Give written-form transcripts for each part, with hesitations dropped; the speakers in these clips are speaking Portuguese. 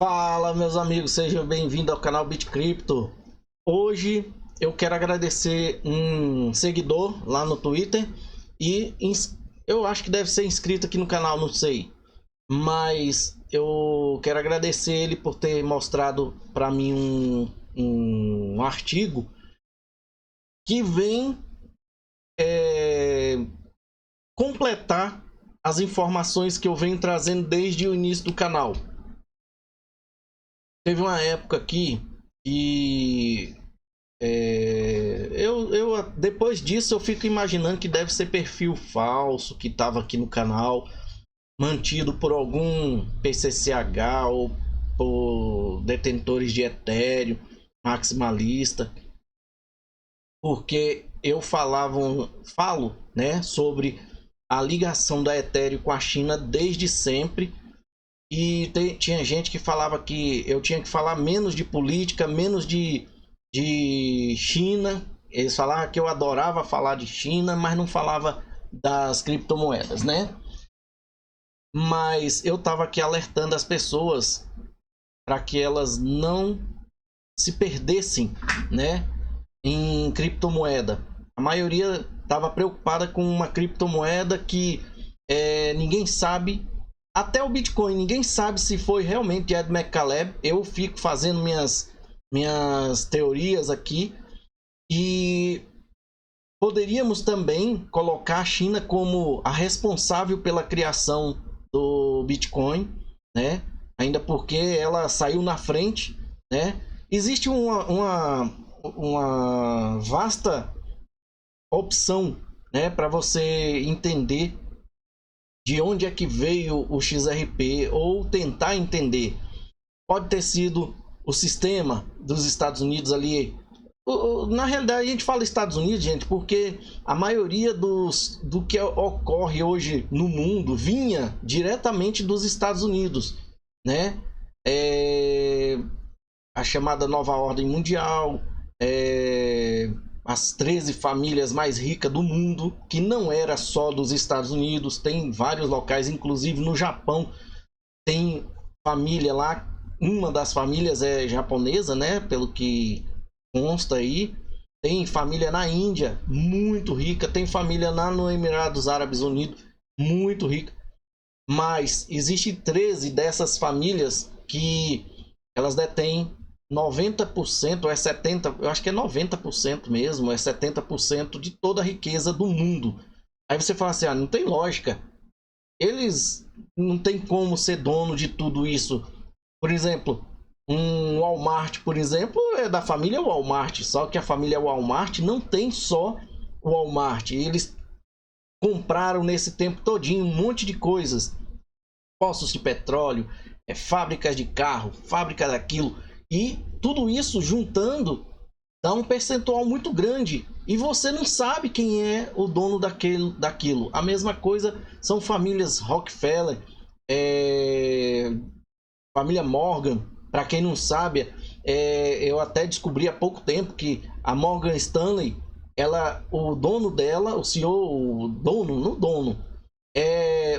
Fala, meus amigos, sejam bem-vindos ao canal BitCrypto. Hoje eu quero agradecer um seguidor lá no Twitter e eu acho que deve ser inscrito aqui no canal, não sei, mas eu quero agradecer ele por ter mostrado para mim um artigo que vem completar as informações que eu venho trazendo desde o início do canal. Teve uma época aqui que depois disso eu fico imaginando que deve ser perfil falso que estava aqui no canal, mantido por algum PCCH ou por detentores de Ethereum, maximalista, porque eu falo, né, sobre a ligação da Ethereum com a China desde sempre. E tinha gente que falava que eu tinha que falar menos de política, menos de China. Eles falavam que eu adorava falar de China, mas não falava das criptomoedas, né? Mas eu estava aqui alertando as pessoas para que elas não se perdessem, né, em criptomoeda. A maioria estava preocupada com uma criptomoeda que ninguém sabe. Até o Bitcoin, ninguém sabe se foi realmente Ed McCaleb. Eu fico fazendo minhas teorias aqui. E poderíamos também colocar a China como a responsável pela criação do Bitcoin, né? Ainda porque ela saiu na frente, né? Existe uma vasta opção, né, para você entender de onde é que veio o XRP ou tentar entender. Pode ter sido o sistema dos Estados Unidos ali. Na realidade, a gente fala Estados Unidos, gente, porque a maioria do que ocorre hoje no mundo vinha diretamente dos Estados Unidos, né? A chamada Nova Ordem Mundial, as 13 famílias mais ricas do mundo, que não era só dos Estados Unidos, tem vários locais, inclusive no Japão, tem família lá, uma das famílias é japonesa, né, pelo que consta aí, tem família na Índia, muito rica, tem família lá no Emirados Árabes Unidos, muito rica, mas existe 13 dessas famílias que elas detêm 90% ou é 70%, eu acho que é 90% mesmo, é 70% de toda a riqueza do mundo. Aí você fala assim, não tem lógica. Eles não tem como ser dono de tudo isso. Por exemplo, um Walmart, por exemplo, é da família Walmart, só que a família Walmart não tem só o Walmart. Eles compraram nesse tempo todinho um monte de coisas. Poços de petróleo, fábricas de carro, fábrica daquilo. E tudo isso juntando dá um percentual muito grande. E você não sabe quem é o dono daquilo. A mesma coisa são famílias Rockefeller, família Morgan. Para quem não sabe, eu até descobri há pouco tempo que a Morgan Stanley, o dono dela, o CEO, o dono, não dono,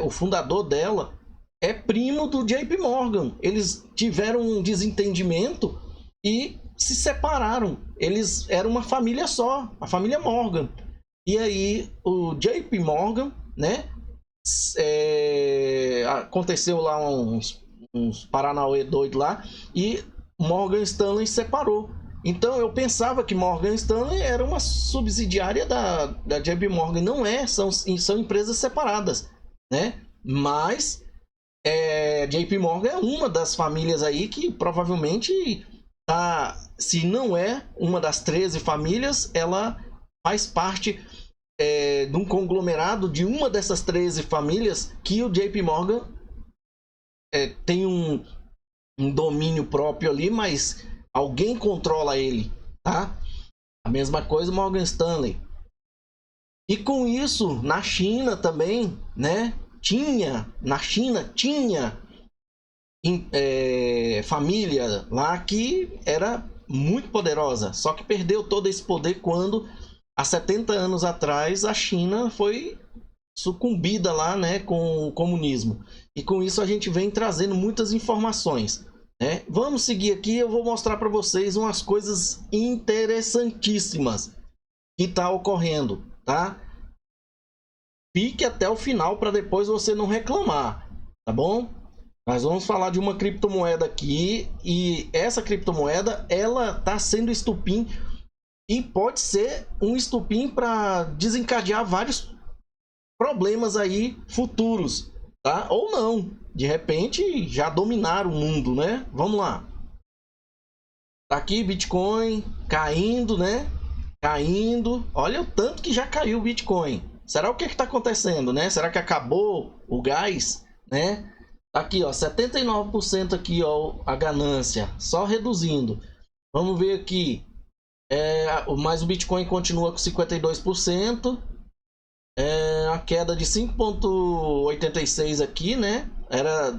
o fundador dela é primo do JP Morgan. Eles tiveram um desentendimento e se separaram. Eles eram uma família só, a família Morgan. E aí o JP Morgan, né? Aconteceu lá uns Paranauê doido lá e Morgan Stanley separou. Então eu pensava que Morgan Stanley era uma subsidiária da JP Morgan. Não é, são empresas separadas, né? Mas JP Morgan é uma das famílias aí que provavelmente tá, se não é uma das 13 famílias, ela faz parte de um conglomerado de uma dessas 13 famílias que o JP Morgan tem um domínio próprio ali, mas alguém controla ele, tá? A mesma coisa Morgan Stanley. E com isso, na China também, né? Na China tinha família lá que era muito poderosa, só que perdeu todo esse poder quando, há 70 anos atrás, a China foi sucumbida lá, né, com o comunismo. E com isso a gente vem trazendo muitas informações. né? Vamos seguir aqui, eu vou mostrar para vocês umas coisas interessantíssimas que tá ocorrendo, tá? Fique até o final para depois você não reclamar, tá bom? Nós vamos falar de uma criptomoeda aqui e essa criptomoeda ela tá sendo estupim e pode ser um estupim para desencadear vários problemas aí futuros, tá? Ou não, de repente já dominaram o mundo, né? Vamos lá. Tá aqui Bitcoin caindo, né? Caindo. Olha o tanto que já caiu o Bitcoin. Será o que está acontecendo, né? Será que acabou o gás, né? Tá aqui, ó, 79% aqui, ó, a ganância, só reduzindo. Vamos ver aqui. Mas o Bitcoin continua com 52%. A queda de 5,86 aqui, né? Era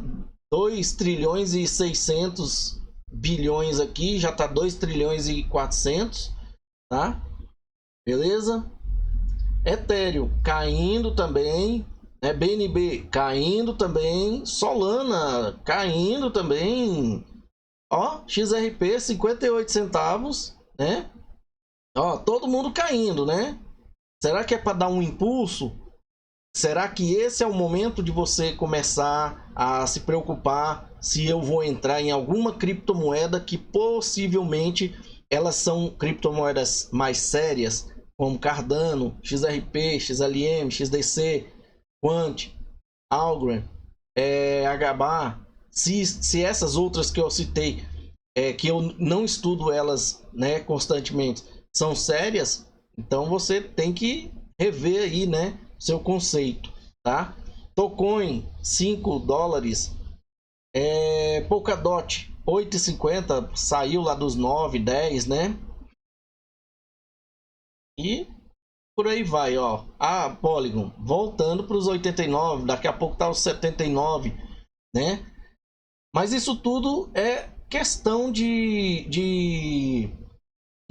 2 trilhões e 600 bilhões aqui, já tá 2 trilhões e 400, tá? Beleza? Ethereum caindo também, né? BNB caindo também, Solana caindo também. Ó, XRP 58 centavos, né? Ó, todo mundo caindo, né? Será que é para dar um impulso? Será que esse é o momento de você começar a se preocupar se eu vou entrar em alguma criptomoeda que possivelmente elas são criptomoedas mais sérias, como Cardano, XRP, XLM, XDC, Quant, Algorand, HBAR, se essas outras que eu citei, que eu não estudo elas, né, constantemente, são sérias, então você tem que rever aí, né, seu conceito, tá? Tocoin 5 dólares, Polkadot 8,50, saiu lá dos 9, 10, né? E por aí vai, ó. A Polygon voltando para os 89, daqui a pouco tá os 79, né? Mas isso tudo é questão de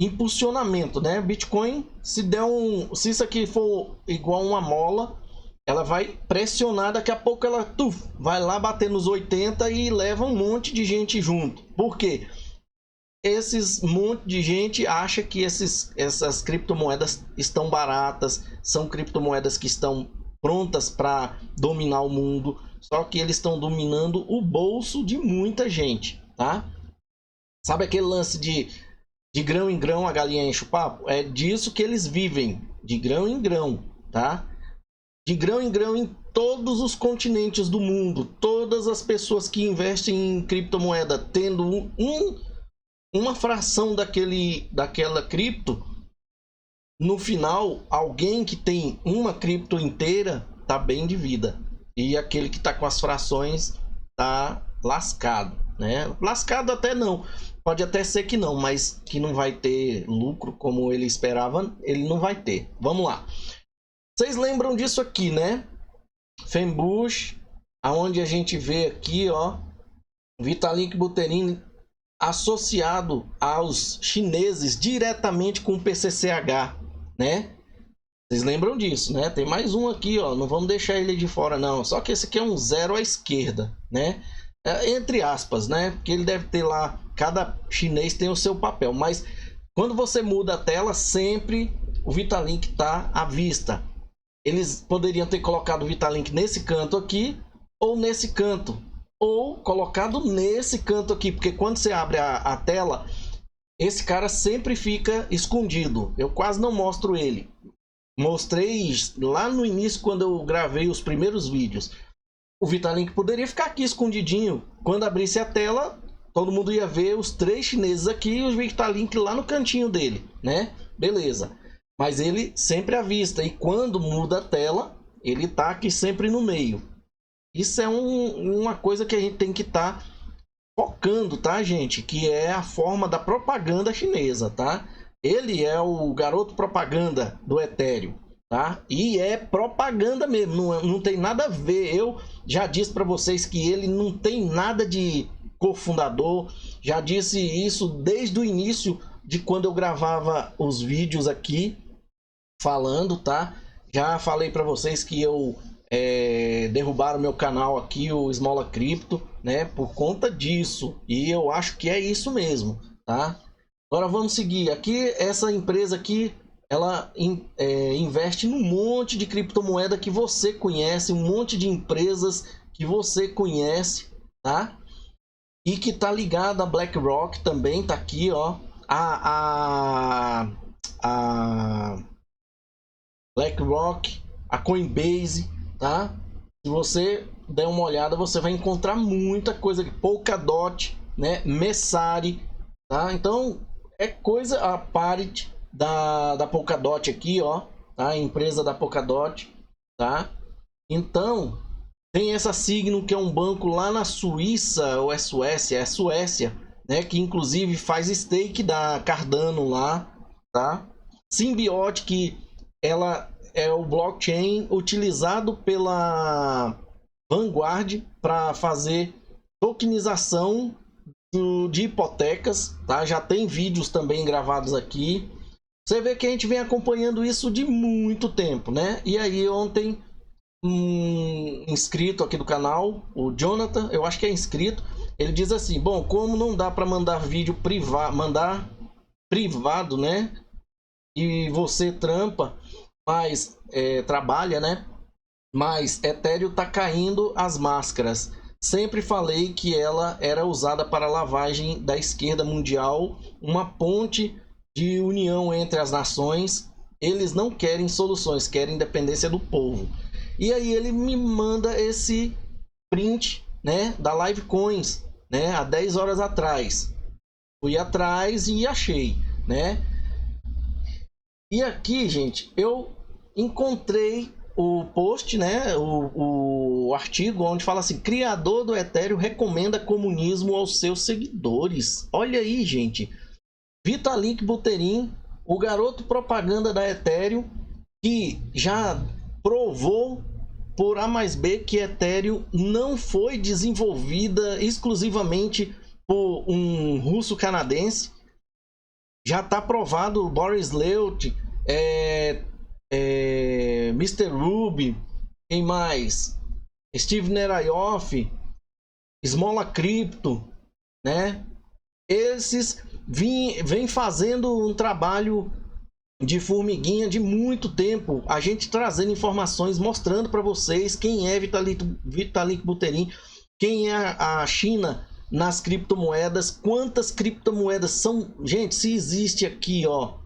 impulsionamento, né? Bitcoin, se isso aqui for igual uma mola, ela vai pressionar, daqui a pouco ela vai lá bater nos 80 e leva um monte de gente junto. Por quê? Esses monte de gente acha que essas criptomoedas estão baratas, são criptomoedas que estão prontas para dominar o mundo, só que eles estão dominando o bolso de muita gente, tá? Sabe aquele lance de grão em grão a galinha enche o papo? É disso que eles vivem, de grão em grão, tá? De grão em grão em todos os continentes do mundo. Todas as pessoas que investem em criptomoeda tendo uma fração daquela cripto, no final, alguém que tem uma cripto inteira tá bem de vida. E aquele que tá com as frações tá lascado, né? Lascado até não. Pode até ser que não, mas que não vai ter lucro como ele esperava, ele não vai ter. Vamos lá. Vocês lembram disso aqui, né? Fembush, aonde a gente vê aqui, ó, Vitalik Buterin associado aos chineses diretamente com o PCCH, né? Vocês lembram disso, né? Tem mais um aqui, ó, não vamos deixar ele de fora não. Só que esse aqui é um zero à esquerda, né? Entre aspas, né? Porque ele deve ter lá, cada chinês tem o seu papel, mas quando você muda a tela, sempre o Vitalik está à vista. Eles poderiam ter colocado o Vitalik nesse canto aqui ou nesse canto, ou colocado nesse canto aqui, porque quando você abre a tela, esse cara sempre fica escondido. Eu quase não mostro ele. Mostrei lá no início quando eu gravei os primeiros vídeos. O Vitalik poderia ficar aqui escondidinho. Quando abrisse a tela, todo mundo ia ver os três chineses aqui e o Vitalik lá no cantinho dele, né? Beleza. Mas ele sempre à vista. E quando muda a tela, ele tá aqui sempre no meio. Isso é uma coisa que a gente tem que estar focando, tá, gente? Que é a forma da propaganda chinesa, tá? Ele é o garoto propaganda do Ethereum, tá? E é propaganda mesmo, não tem nada a ver. Eu já disse para vocês que ele não tem nada de cofundador. Já disse isso desde o início de quando eu gravava os vídeos aqui falando, tá? Já falei para vocês que eu derrubaram meu canal aqui, o Esmola Cripto, né? Por conta disso. E eu acho que é isso mesmo, tá? Agora vamos seguir. Aqui, essa empresa aqui, ela investe num monte de criptomoeda que você conhece, um monte de empresas que você conhece, tá? E que tá ligada a BlackRock também, tá aqui, ó. A BlackRock, a Coinbase, tá? Se você der uma olhada, você vai encontrar muita coisa aqui. Polkadot, né? Messari, tá? Então, é coisa a parte da Polkadot aqui, ó. Tá? A empresa da Polkadot, tá? Então, tem essa Signum, que é um banco lá na Suíça, ou é Suécia, né? Que inclusive faz stake da Cardano lá, tá? Symbiotic, que ela é o blockchain utilizado pela Vanguard para fazer tokenização de hipotecas, tá? Já tem vídeos também gravados aqui. Você vê que a gente vem acompanhando isso de muito tempo, né? E aí ontem um inscrito aqui do canal, o Jonathan, eu acho que é inscrito, ele diz assim: bom, como não dá para mandar vídeo privado, né? E você trampa, mas trabalha, né? Mas Ethereum tá caindo as máscaras. Sempre falei que ela era usada para lavagem da esquerda mundial, uma ponte de união entre as nações. Eles não querem soluções, querem independência do povo. E aí ele me manda esse print, né, da Livecoins, né, há 10 horas atrás. Fui atrás e achei, né? E aqui, gente, eu encontrei o post, né, o artigo onde fala assim: criador do Ethereum recomenda comunismo aos seus seguidores. Olha aí, gente. Vitalik Buterin, o garoto propaganda da Ethereum, que já provou por A mais B que Ethereum não foi desenvolvida exclusivamente por um russo canadense. Já está provado. Boris Leut, Mr. Ruby, quem mais? Steve Nerayoff, Esmola Cripto, né? Esses vem fazendo um trabalho de formiguinha de muito tempo, a gente trazendo informações, mostrando para vocês quem é Vitalik Buterin, quem é a China nas criptomoedas, quantas criptomoedas são. Gente, se existe aqui, ó,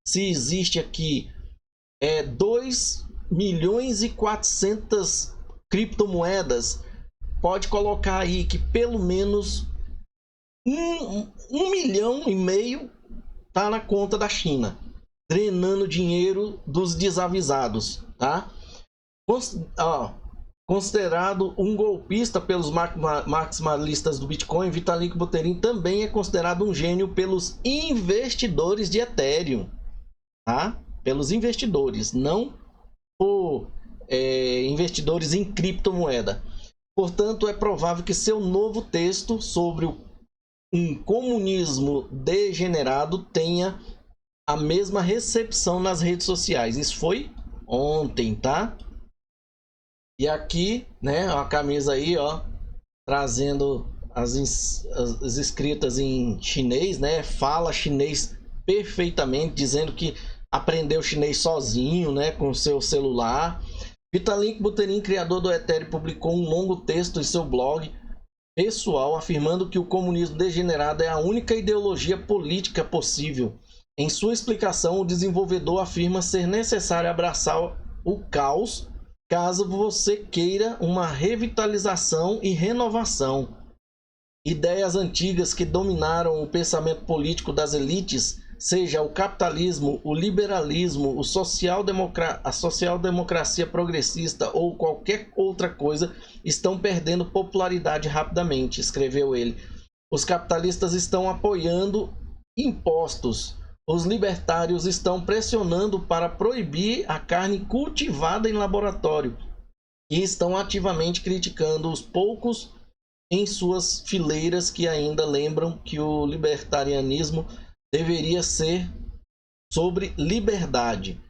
se existe aqui 2 milhões e 400 criptomoedas, pode colocar aí que pelo menos 1,5 milhão tá na conta da China, drenando dinheiro dos desavisados, tá? Considerado um golpista pelos maximalistas do Bitcoin, Vitalik Buterin também é considerado um gênio pelos investidores de Ethereum, tá? Pelos investidores, não por investidores em criptomoeda. Portanto, é provável que seu novo texto sobre um comunismo degenerado tenha a mesma recepção nas redes sociais. Isso foi ontem, tá? E aqui, né, a camisa aí, ó, trazendo as escritas em chinês, né? Fala chinês perfeitamente, dizendo que aprendeu chinês sozinho, né, com seu celular. Vitalik Buterin, criador do Ethereum, publicou um longo texto em seu blog pessoal afirmando que o comunismo degenerado é a única ideologia política possível. Em sua explicação, o desenvolvedor afirma ser necessário abraçar o caos caso você queira uma revitalização e renovação. Ideias antigas que dominaram o pensamento político das elites, seja o capitalismo, o liberalismo, a social-democracia progressista ou qualquer outra coisa, estão perdendo popularidade rapidamente, escreveu ele. Os capitalistas estão apoiando impostos. Os libertários estão pressionando para proibir a carne cultivada em laboratório e estão ativamente criticando os poucos em suas fileiras que ainda lembram que o libertarianismo deveria ser sobre liberdade,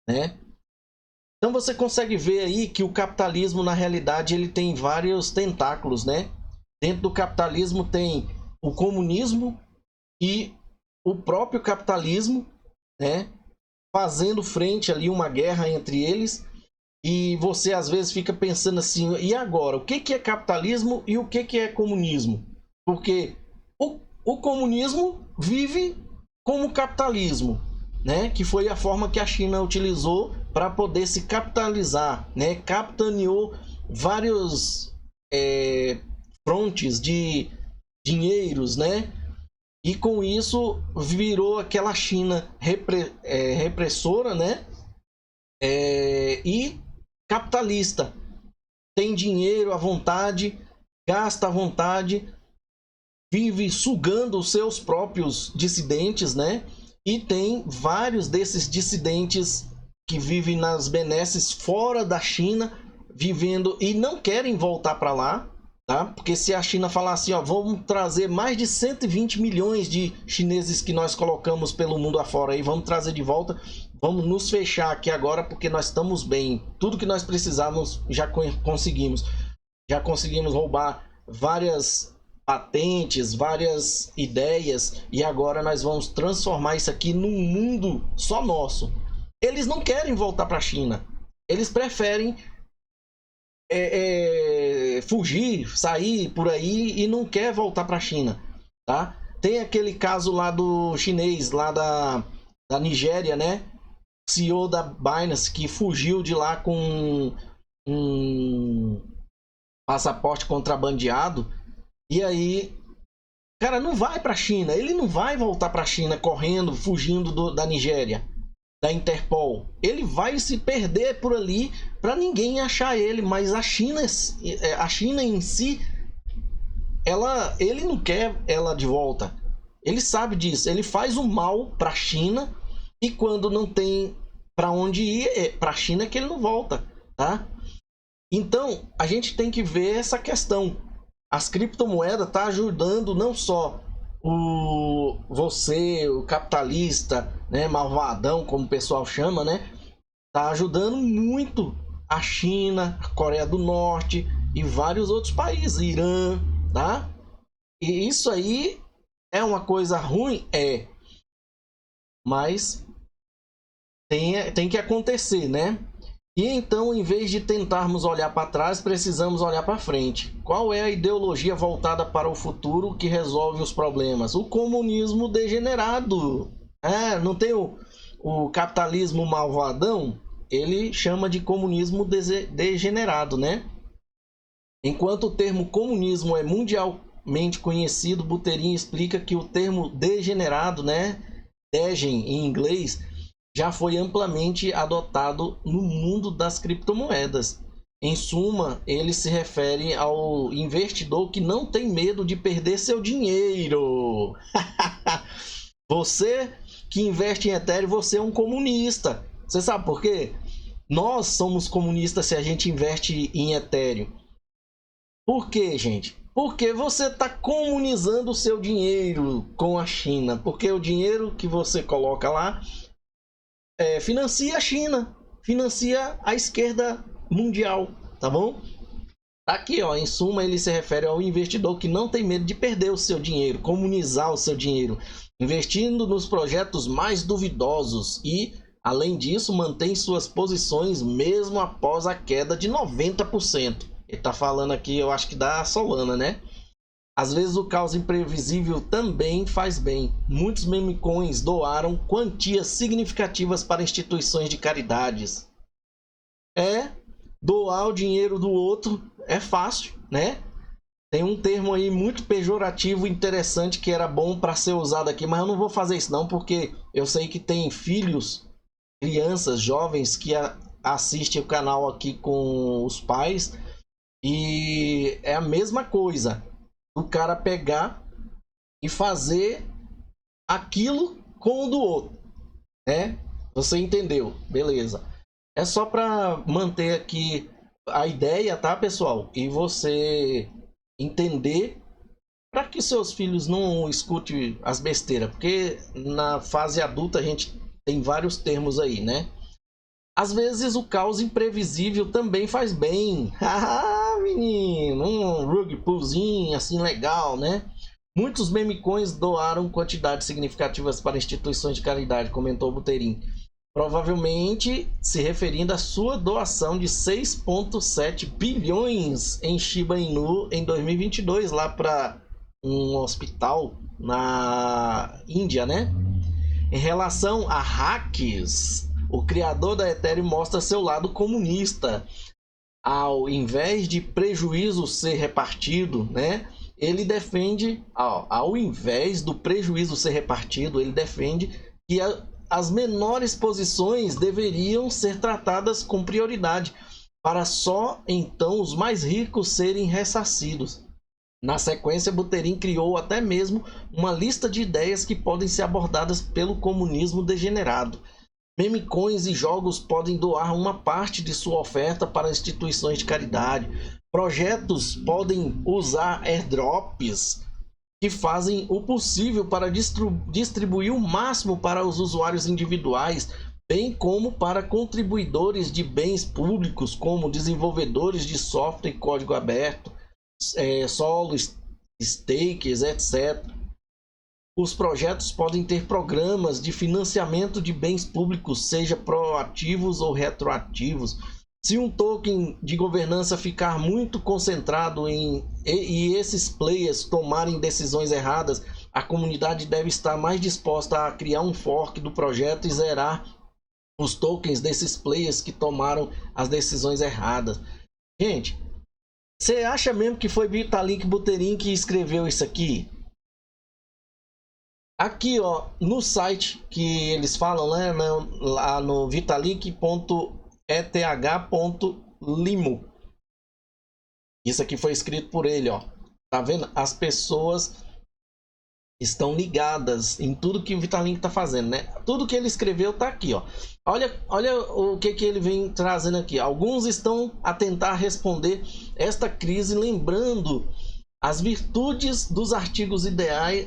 né? Então você consegue ver aí que o capitalismo, na realidade, ele tem vários tentáculos, né? Dentro do capitalismo tem o comunismo e o próprio capitalismo, né? Fazendo frente ali, uma guerra entre eles. E você às vezes fica pensando assim, e agora? O que é capitalismo e o que é comunismo? Porque o comunismo vive como capitalismo, né? Que foi a forma que a China utilizou para poder se capitalizar, né? Capitaneou vários frontes de dinheiros, né? E com isso virou aquela China repressora, né? E capitalista. Tem dinheiro à vontade, gasta à vontade, vive sugando os seus próprios dissidentes, né? E tem vários desses dissidentes que vivem nas benesses fora da China, vivendo e não querem voltar para lá, tá? Porque se a China falar assim, ó, vamos trazer mais de 120 milhões de chineses que nós colocamos pelo mundo afora aí, vamos trazer de volta, vamos nos fechar aqui agora porque nós estamos bem, tudo que nós precisamos já conseguimos. Já conseguimos roubar várias patentes, várias ideias, e agora nós vamos transformar isso aqui num mundo só nosso. Eles não querem voltar para a China, eles preferem fugir, sair por aí e não quer voltar para a China, tá? Tem aquele caso lá do chinês, lá da Nigéria, né? CEO da Binance, que fugiu de lá com um passaporte contrabandeado. E aí, cara, não vai para a China. Ele não vai voltar para a China correndo, fugindo da Nigéria, da Interpol. Ele vai se perder por ali para ninguém achar ele. Mas a China em si, ele não quer ela de volta. Ele sabe disso. Ele faz o mal para a China e quando não tem para onde ir, para a China é que ele não volta, tá? Então, a gente tem que ver essa questão. As criptomoedas tá ajudando não só você, o capitalista, né, malvadão, como o pessoal chama, né? Tá ajudando muito a China, a Coreia do Norte e vários outros países, Irã, tá? E isso aí é uma coisa ruim? É. Mas tem que acontecer, né? E então, em vez de tentarmos olhar para trás, precisamos olhar para frente. Qual é a ideologia voltada para o futuro que resolve os problemas? O comunismo degenerado. Não tem o capitalismo malvadão? Ele chama de comunismo degenerado, né? Enquanto o termo comunismo é mundialmente conhecido, Buterin explica que o termo degenerado, né? Degen em inglês, já foi amplamente adotado no mundo das criptomoedas. Em suma, ele se refere ao investidor que não tem medo de perder seu dinheiro. Você que investe em Ethereum, você é um comunista. Você sabe por quê? Nós somos comunistas se a gente investe em Ethereum. Por quê, gente? Porque você está comunizando o seu dinheiro com a China. Porque o dinheiro que você coloca lá financia a China, financia a esquerda mundial, tá bom? Aqui, ó, em suma, ele se refere ao investidor que não tem medo de perder o seu dinheiro, comunizar o seu dinheiro, investindo nos projetos mais duvidosos e, além disso, mantém suas posições mesmo após a queda de 90%. Ele tá falando aqui, eu acho que da Solana, né? Às vezes o caos imprevisível também faz bem. Muitos meme coins doaram quantias significativas para instituições de caridades. Doar o dinheiro do outro é fácil, né? Tem um termo aí muito pejorativo, interessante, que era bom para ser usado aqui, mas eu não vou fazer isso não, porque eu sei que tem filhos, crianças, jovens que assistem o canal aqui com os pais e é a mesma coisa. O cara pegar e fazer aquilo com o do outro, né? Você entendeu? Beleza. É só para manter aqui a ideia, tá, pessoal? E você entender para que seus filhos não escutem as besteiras, porque na fase adulta a gente tem vários termos aí, né? Às vezes o caos imprevisível também faz bem. Haha, menino, um rug pullzinho assim legal, né? Muitos memecoins doaram quantidades significativas para instituições de caridade, comentou Buterin. Provavelmente se referindo à sua doação de 6,7 bilhões em Shiba Inu em 2022, lá para um hospital na Índia, né? Em relação a hacks, o criador da Ethereum mostra seu lado comunista. Ao invés de prejuízo ser repartido, né? Ele defende, ao invés do prejuízo ser repartido, ele defende que as menores posições deveriam ser tratadas com prioridade, para só então os mais ricos serem ressarcidos. Na sequência, Buterin criou até mesmo uma lista de ideias que podem ser abordadas pelo comunismo degenerado. Memecoins e jogos podem doar uma parte de sua oferta para instituições de caridade. Projetos podem usar airdrops que fazem o possível para distribuir o máximo para os usuários individuais, bem como para contribuidores de bens públicos, como desenvolvedores de software e código aberto, solos, stakes, etc. Os projetos podem ter programas de financiamento de bens públicos, seja proativos ou retroativos. Se um token de governança ficar muito concentrado e esses players tomarem decisões erradas, a comunidade deve estar mais disposta a criar um fork do projeto e zerar os tokens desses players que tomaram as decisões erradas. Gente, você acha mesmo que foi Vitalik Buterin que escreveu isso aqui? Aqui, ó, no site que eles falam, né, lá no vitalik.eth.limo. Isso aqui foi escrito por ele, ó. Tá vendo? As pessoas estão ligadas em tudo que o Vitalik tá fazendo, né? Tudo que ele escreveu tá aqui, ó. Olha o que ele vem trazendo aqui. Alguns estão a tentar responder esta crise lembrando as virtudes dos antigos ideais,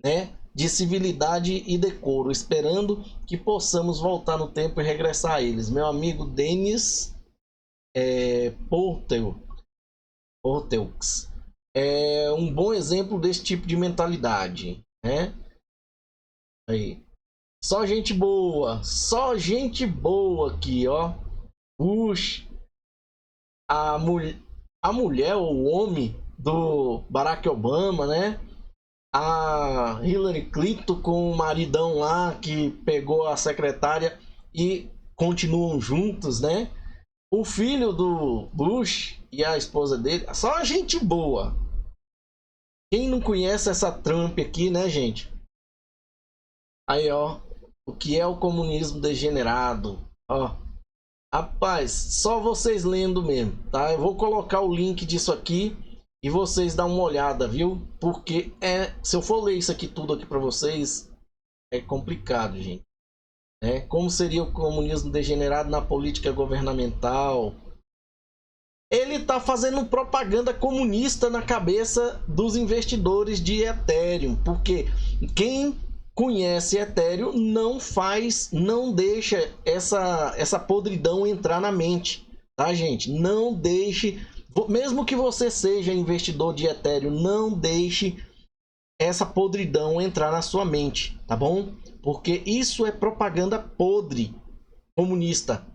né, de civilidade e decoro, esperando que possamos voltar no tempo e regressar a eles. Meu amigo Denis Porteaux é um bom exemplo desse tipo de mentalidade, né? Aí, só gente boa aqui, ó. Puxa, a mulher ou o homem do Barack Obama, né? A Hillary Clinton com o maridão lá que pegou a secretária e continuam juntos, né? O filho do Bush e a esposa dele, só gente boa. Quem não conhece essa Trump aqui, né, gente? Aí, ó, o que é o comunismo degenerado, ó. Rapaz, só vocês lendo mesmo, tá? Eu vou colocar o link disso aqui e vocês dão uma olhada, viu? Porque se eu for ler isso aqui tudo aqui para vocês, é complicado, gente. Como seria o comunismo degenerado na política governamental? Ele tá fazendo propaganda comunista na cabeça dos investidores de Ethereum, porque quem conhece Ethereum não deixa essa podridão entrar na mente, tá, gente? Não deixe, mesmo que você seja investidor de Ethereum, não deixe essa podridão entrar na sua mente, tá bom? Porque isso é propaganda podre comunista.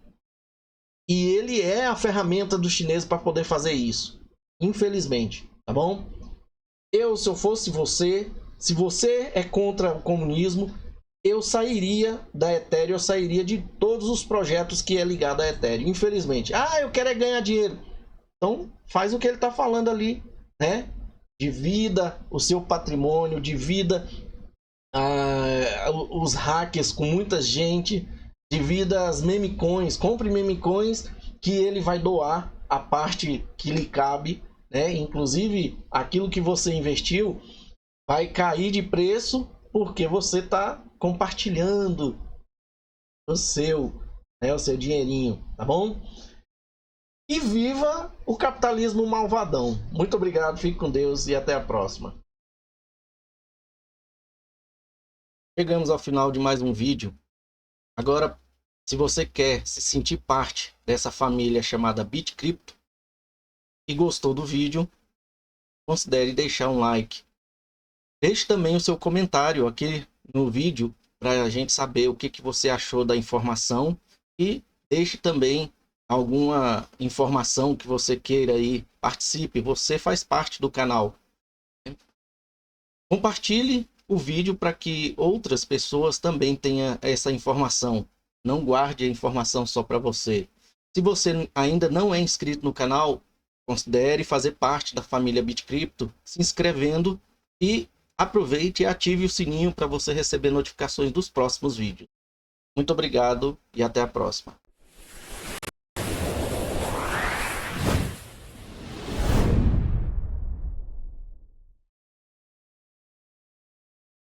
E ele é a ferramenta dos chineses para poder fazer isso, infelizmente, tá bom? Se eu fosse você, se você é contra o comunismo, eu sairia da Ethereum, eu sairia de todos os projetos que é ligado à Ethereum, infelizmente. Eu quero é ganhar dinheiro. Então, faz o que ele está falando ali, né? Divida o seu patrimônio, divida os hackers com muita gente, divida as memecoins, compre memecoins que ele vai doar a parte que lhe cabe, né? Inclusive, aquilo que você investiu vai cair de preço porque você está compartilhando o seu dinheirinho, tá bom? E viva o capitalismo malvadão. Muito obrigado, fique com Deus e até a próxima. Chegamos ao final de mais um vídeo. Agora, Se você quer se sentir parte dessa família chamada BitCrypto e gostou do vídeo, considere deixar um like. Deixe também o seu comentário aqui no vídeo para a gente saber o que você achou da informação e deixe também alguma informação que você queira aí, participe, você faz parte do canal. Compartilhe o vídeo para que outras pessoas também tenham essa informação. Não guarde a informação só para você. Se você ainda não é inscrito no canal, considere fazer parte da família BitCrypto, se inscrevendo e aproveite e ative o sininho para você receber notificações dos próximos vídeos. Muito obrigado e até a próxima.